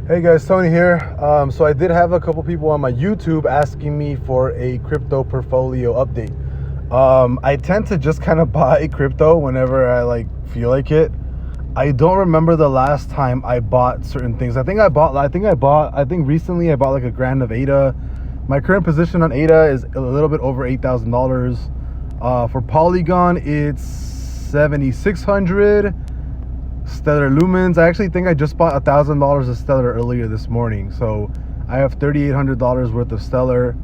Hey guys, Tony here. So I did have a couple people on my YouTube asking me for a crypto portfolio update. I tend to just kind of buy crypto whenever I feel like it. I don't remember the last time I bought certain things. I think recently I bought like $1,000 of ADA. My current position on ADA is a little bit over $8,000. For Polygon, it's 7,600. Stellar Lumens, I actually think I just bought $1,000 of Stellar earlier this morning, so I have $3,800 worth of Stellar.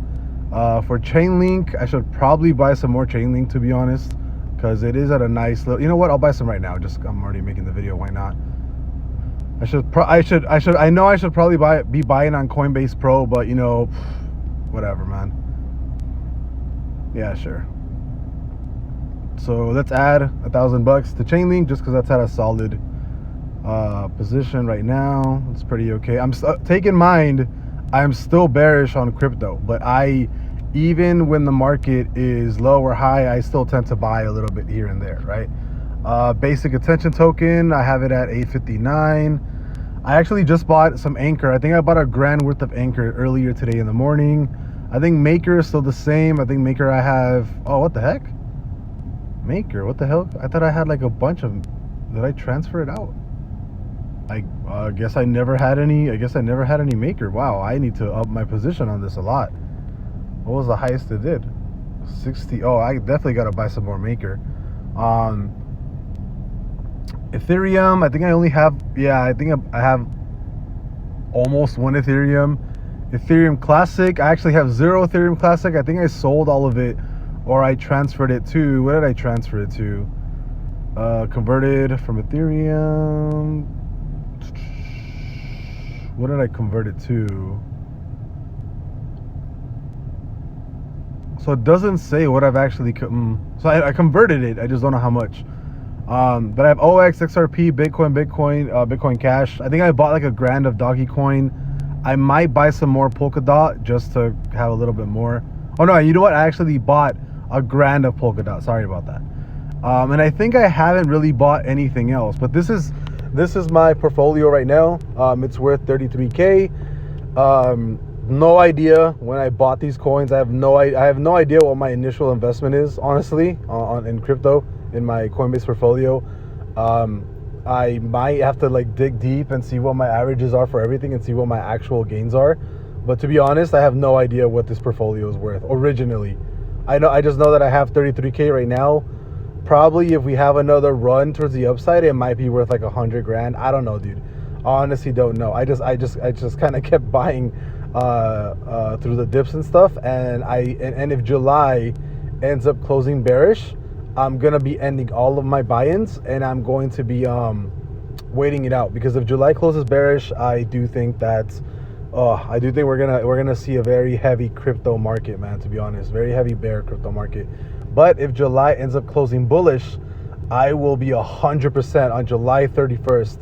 For Chainlink, I should probably buy some more Chainlink, to be honest, because it is at a nice little. You know what? I'll buy some right now. I'm already making the video. Why not? I know I should probably be buying on Coinbase Pro, but you know, whatever, man. Yeah, sure. So let's add $1,000 to Chainlink just because that's at a solid position right now. It's pretty okay. Take in mind, I'm still bearish on crypto, but even when the market is low or high, I still tend to buy a little bit here and there, right? Basic attention token, I have it at 859. I actually just bought some Anchor. I think I bought $1,000 worth of Anchor earlier today in the morning. I think Maker is still the same. I think Maker I have, oh, what the heck? Maker, what the hell? I thought I had like a bunch of, did I transfer it out? I guess I never had any. Maker. Wow, I need to up my position on this a lot. What was the highest it did? 60. Oh, I definitely got to buy some more Maker. Ethereum, I think I only have, I have almost one Ethereum. Ethereum Classic, I actually have 0 Ethereum Classic. I think I sold all of it, or I transferred it to, what did I transfer it to? Converted from Ethereum. What did I convert it to? So it doesn't say what I've actually, so I converted it. I just don't know how much. But I have OX, XRP, Bitcoin Cash. I think I bought like $1,000 of Dogecoin. I might buy some more Polkadot just to have a little bit more. Oh no, you know what? I actually bought $1,000 of Polkadot. Sorry about that. And I think I haven't really bought anything else, but this is my portfolio right now. It's worth 33K. No idea when I bought these coins. I have no idea what my initial investment is, honestly, in crypto in my Coinbase portfolio. I might have to dig deep and see what my averages are for everything and see what my actual gains are. But to be honest, I have no idea what this portfolio is worth originally. I just know that I have 33K right now. Probably if we have another run towards the upside, it might be worth like $100,000. I don't know, dude. I honestly don't know. I just kind of kept buying through the dips and stuff. And if July ends up closing bearish, I'm gonna be ending all of my buy-ins and I'm going to be waiting it out, because if July closes bearish, I do think we're gonna see a very heavy crypto market, man. To be honest, very heavy bear crypto market. But if July ends up closing bullish, I will be 100% on July 31st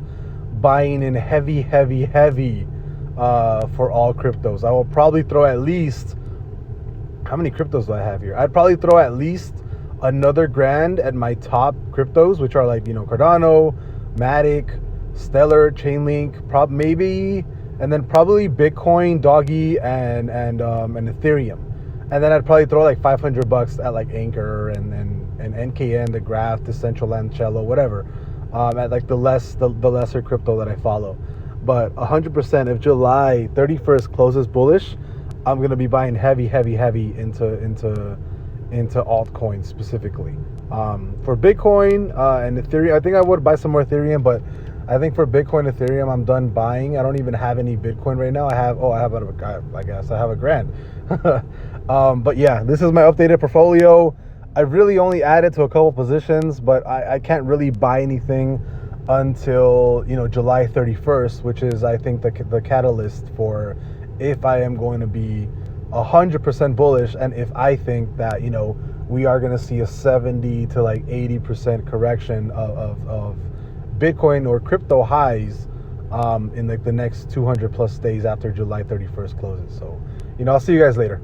buying in heavy for all cryptos. I will probably throw at least, how many cryptos do I have here? I'd probably throw at least another $1,000 at my top cryptos, which are like, Cardano, MATIC, Stellar, Chainlink, maybe, and then probably Bitcoin, Doggy, and Ethereum. And then I'd probably throw like $500 at like Anchor and NKN, the Graph, Decentraland, Cello, whatever, at like the lesser crypto that I follow. But 100%, if July 31st closes bullish, I'm gonna be buying heavy into altcoins specifically. For Bitcoin and Ethereum, I think I would buy some more Ethereum, but I think for Bitcoin, Ethereum, I'm done buying. I don't even have any Bitcoin right now. I have $1,000. But yeah, this is my updated portfolio. I really only added to a couple positions, but I can't really buy anything until July 31st, which is, I think, the catalyst for if I am going to be 100% bullish, and if I think that we are going to see a 70 to 80% correction of Bitcoin or crypto highs in the next 200 plus days after July 31st closes. So I'll see you guys later.